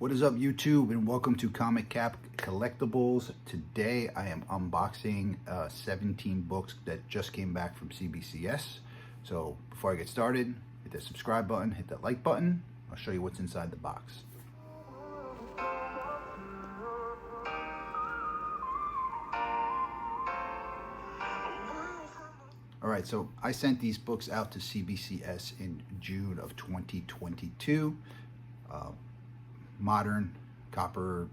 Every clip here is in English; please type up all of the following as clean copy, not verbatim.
What is up, YouTube, and welcome to Comic Cap Collectibles. Today I am unboxing 17 books that just came back from CBCS. So before I get started, hit that subscribe button, hit that like button. I'll show you what's inside the box. Alright, so I sent these books out to CBCS in June of 2022. Modern, copper,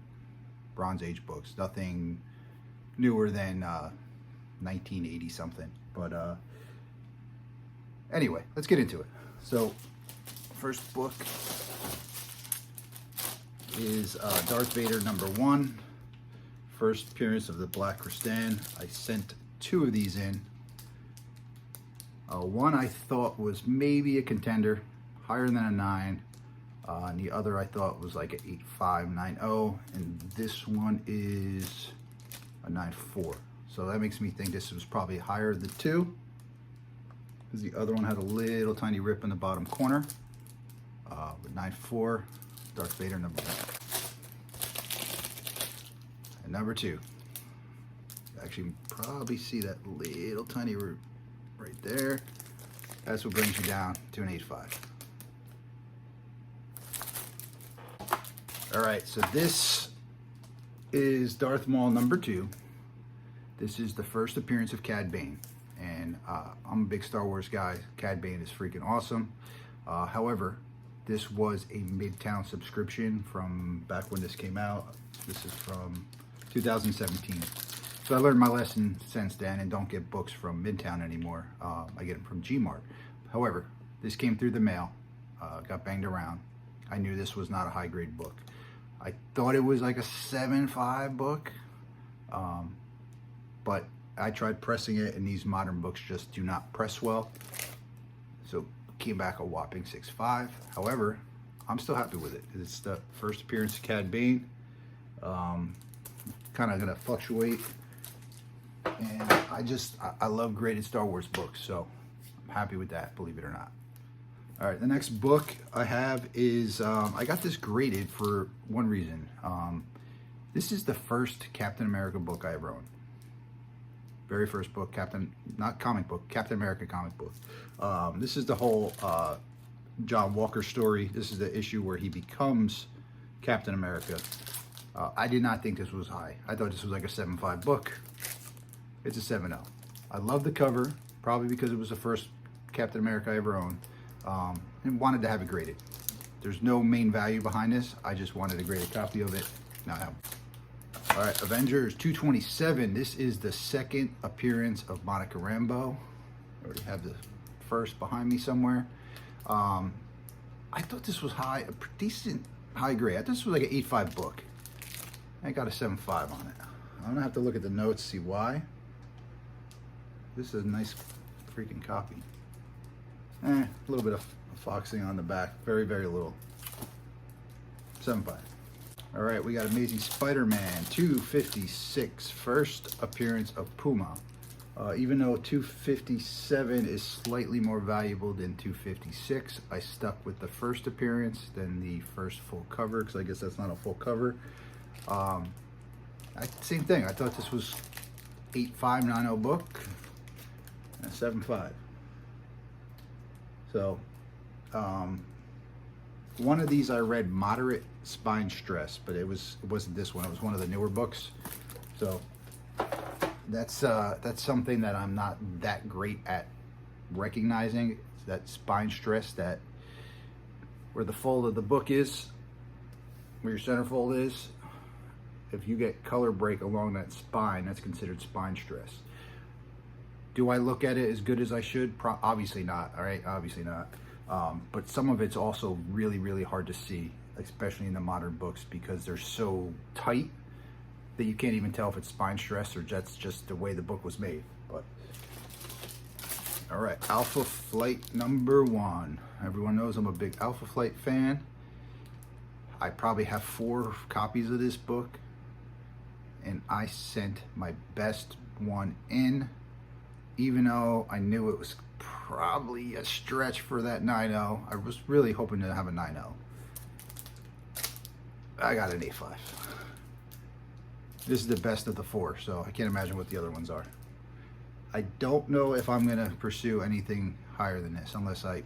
Bronze Age books. Nothing newer than 1980 something. But anyway, let's get into it. So, first book is Darth Vader #1. First appearance of the Black Kristan. I sent 2 of these in. One I thought was maybe a contender, higher than a 9. And the other I thought was like an 8.5, 9.0, and this one is a 9.4. So that makes me think this was probably higher than 2, because the other one had a little tiny rip in the bottom corner. But 9.4, Darth Vader #1. And #2, you actually probably see that little tiny rip right there. That's what brings you down to an 8.5. All right, so this is Darth Maul #2. This is the first appearance of Cad Bane, and I'm a big Star Wars guy. Cad Bane is freaking awesome. However, this was a Midtown subscription from back when this came out. This is from 2017. So I learned my lesson since then and don't get books from Midtown anymore. I get them from Gmart. However, this came through the mail, got banged around. I knew this was not a high grade book. I thought it was like a 7.5 book, but I tried pressing it and these modern books just do not press well. So came back a whopping 6.5. However, I'm still happy with it. It's the first appearance of Cad Bane. Kind of gonna fluctuate. And I love graded Star Wars books, so I'm happy with that, believe it or not. All right, the next book I have is, I got this graded for one reason. This is the first Captain America book I ever owned. Very first book, not comic book, Captain America comic book. This is the whole John Walker story. This is the issue where he becomes Captain America. I did not think this was high. I thought this was like a 7.5 book. It's a 7.0. I love the cover, probably because it was the first Captain America I ever owned. And wanted to have it graded. There's no main value behind this. I just wanted a graded copy of it. Now I have. All right, Avengers 227. This is the second appearance of Monica Rambeau. I already have the first behind me somewhere. I thought this was high, a decent high grade. I thought this was like an 8.5 book. I got a 7.5 on it. I'm gonna have to look at the notes, see why. This is a nice freaking copy. A little bit of foxing on the back. Very, very little. 7.5. All right, we got Amazing Spider-Man 256. First appearance of Puma. Even though 257 is slightly more valuable than 256, I stuck with the first appearance than the first full cover, because I guess that's not a full cover. Same thing. I thought this was 8.5, 9.0 book. And a 7.5. So, one of these I read moderate spine stress, but it wasn't this one. It was one of the newer books. So that's something that I'm not that great at recognizing. It's that spine stress, that where the fold of the book is, where your centerfold is. If you get color break along that spine, that's considered spine stress. Do I look at it as good as I should? Obviously not, all right? Obviously not. But some of it's also really, really hard to see, especially in the modern books, because they're so tight that you can't even tell if it's spine stress or that's just the way the book was made. But all right, Alpha Flight #1. Everyone knows I'm a big Alpha Flight fan. I probably have 4 copies of this book, and I sent my best one in, even though I knew it was probably a stretch for that 9.0. I was really hoping to have a 9.0. I got an A5. This is the best of the four, so I can't imagine what the other ones are. I don't know if I'm gonna pursue anything higher than this unless I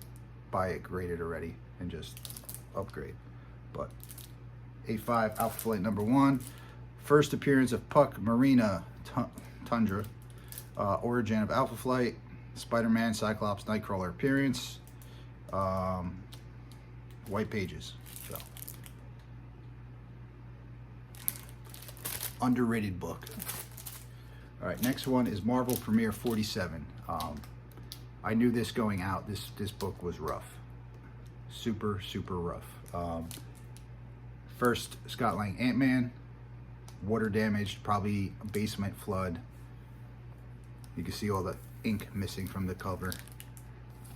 buy it graded already and just upgrade. But A5, Alpha Flight number 1. First appearance of Puck Marina Tundra. Origin of Alpha Flight. Spider-Man, Cyclops, Nightcrawler appearance. White pages. So underrated book. All right, next one is Marvel Premiere 47. I knew this going out. This book was rough, super rough. First Scott Lang Ant-Man, water damaged, probably a basement flood. You can see all the ink missing from the cover.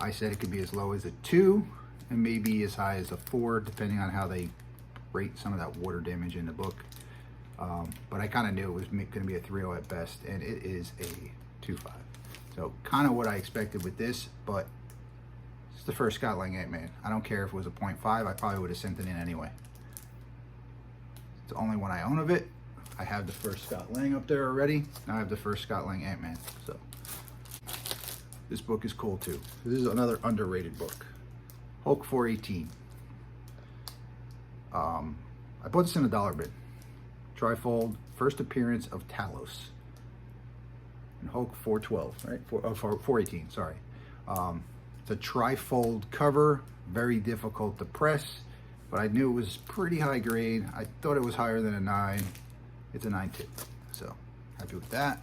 I said it could be as low as a 2 and maybe as high as a 4, depending on how they rate some of that water damage in the book. But I kind of knew it was going to be a 3.0 at best, and it is a 2.5. So kind of what I expected with this, but it's the first Scott Lang Ant-Man. I don't care if it was a 0.5, I probably would have sent it in anyway. It's the only one I own of it. I have the first Scott Lang up there already. Now I have the first Scott Lang Ant-Man. So this book is cool too. This is another underrated book. Hulk 418. I bought this in a dollar bin. Trifold, first appearance of Talos. And Hulk 412, right? 418, sorry. It's a trifold cover, very difficult to press, but I knew it was pretty high grade. I thought it was higher than a 9. It's a 9 tip, so happy with that.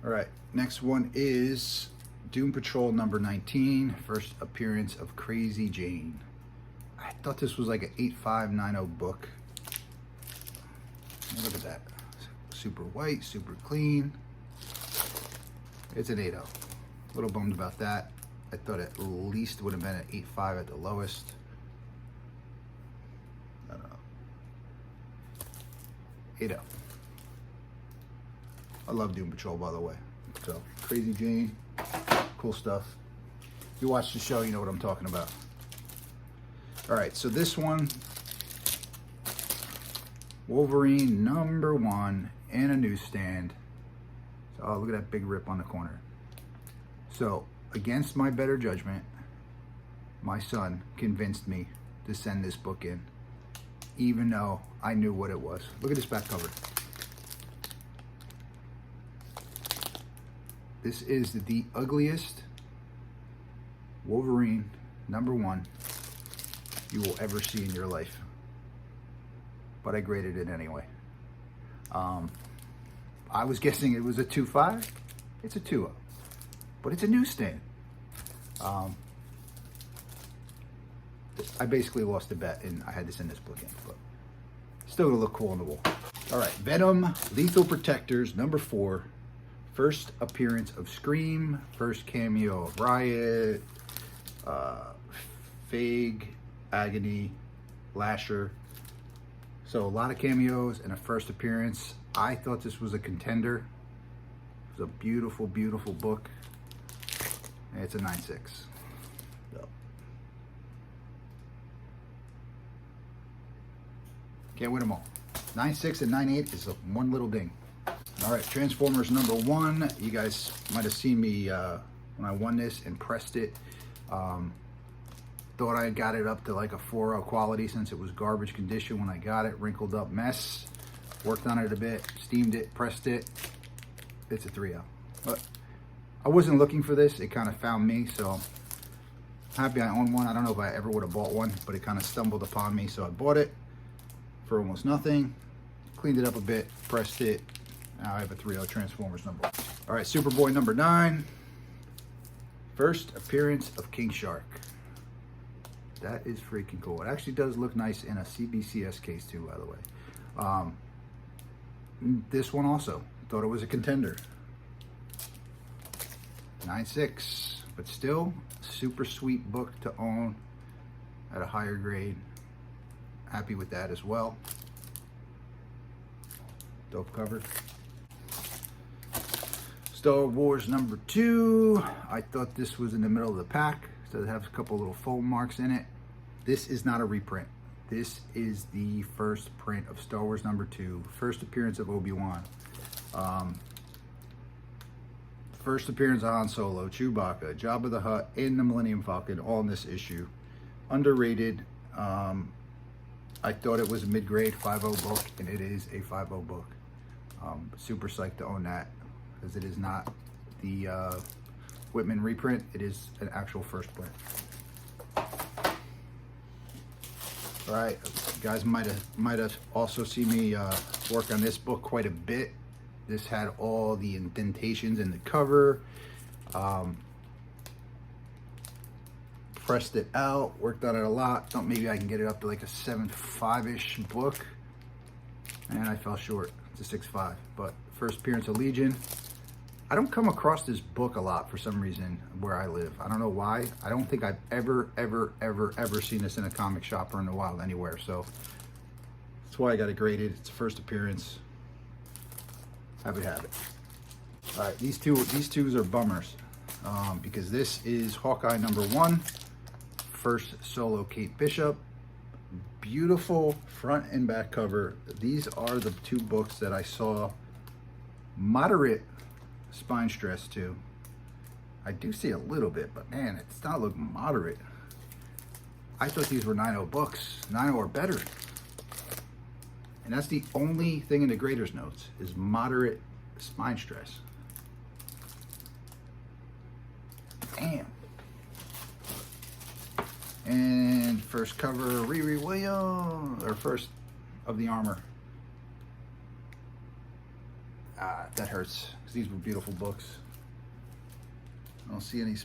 All right, next one is Doom Patrol number 19, first appearance of Crazy Jane. I thought this was like an 8590 book. Look at that. Super white, super clean. It's an 8.0. A little bummed about that. I thought at least would have been an 8.5 at the lowest. I don't know. 8.0. I love Doom Patrol, by the way. So, Crazy Jane, cool stuff. If you watch the show, you know what I'm talking about. All right, so this one, Wolverine number 1 in a newsstand. So, oh, look at that big rip on the corner. So, against my better judgment, my son convinced me to send this book in, even though I knew what it was. Look at this back cover. This is the ugliest Wolverine number 1 you will ever see in your life. But I graded it anyway. I was guessing it was a 2.5. It's a 2.0. But it's a newsstand. I basically lost the bet and I had to send this book in. But still gonna look cool on the wall. All right, Venom Lethal Protectors number 4. First appearance of Scream, first cameo of Riot, Fag, Agony, Lasher. So a lot of cameos and a first appearance. I thought this was a contender. It was a beautiful, beautiful book. And it's a 9.6. So. Can't win them all. 9.6 and 9.8 is one little ding. All right, Transformers number 1. You guys might have seen me when I won this and pressed it. Thought I got it up to like a 4.0 quality since it was garbage condition when I got it. Wrinkled up mess. Worked on it a bit, steamed it, pressed it. It's a 3.0. But I wasn't looking for this. It kind of found me, so happy I own one. I don't know if I ever would have bought one, but it kind of stumbled upon me, so I bought it for almost nothing. Cleaned it up a bit, pressed it. Now I have a 3.0 Transformers number 1. All right, Superboy number 9. First appearance of King Shark. That is freaking cool. It actually does look nice in a CBCS case too, by the way. This one also, thought it was a contender. 9.6, but still super sweet book to own at a higher grade. Happy with that as well. Dope cover. Star Wars number 2. I thought this was in the middle of the pack, so it has a couple little foam marks in it. this is not a reprint. This is the first print of Star Wars #2, first appearance of Obi-Wan. First appearance of Han Solo, Chewbacca, Jabba the Hutt, and the Millennium Falcon, all in this issue. Underrated. I thought it was a mid-grade 5.0 book, and it is a 5.0 book. Super psyched to own that, because it is not the Whitman reprint. It is an actual first print. All right, you guys might have also seen me work on this book quite a bit. This had all the indentations in the cover. Pressed it out, worked on it a lot. Thought maybe I can get it up to like a 7.5-ish book, and I fell short. It's a 6.5. But first appearance of Legion. I don't come across this book a lot for some reason where I live. I don't know why. I don't think I've ever seen this in a comic shop or in the wild anywhere. So that's why I got it graded. It's first appearance. Happy to have it. All right, these twos are bummers because this is Hawkeye #1, first solo Kate Bishop. Beautiful front and back cover. These are the two books that I saw moderate spine stress to. I do see a little bit, but man, it's not looking moderate. I thought these were 9.0 books, 9.0 or better. And that's the only thing in the grader's notes is moderate spine stress. Damn. And first cover, Riri Williams, or first of the armor. That hurts, because these were beautiful books. I don't see any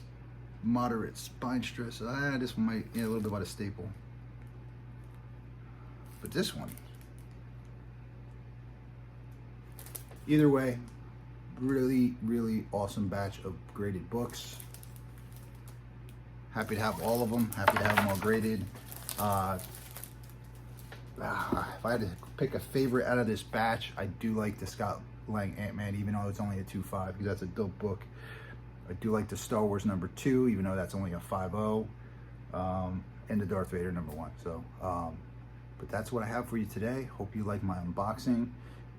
moderate spine stress. This one might, a little bit about a staple. But this one, either way, really awesome batch of graded books. Happy to have all of them. Happy to have them all graded. If I had to pick a favorite out of this batch, I do like the Scott Lang Ant-Man, even though it's only a 2.5, because that's a dope book. I do like the Star Wars #2, even though that's only a 5.0, and the Darth Vader #1. So, but that's what I have for you today. Hope you like my unboxing.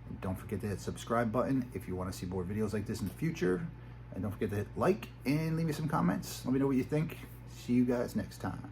And don't forget to hit the subscribe button if you want to see more videos like this in the future. And don't forget to hit like and leave me some comments. Let me know what you think. See you guys next time.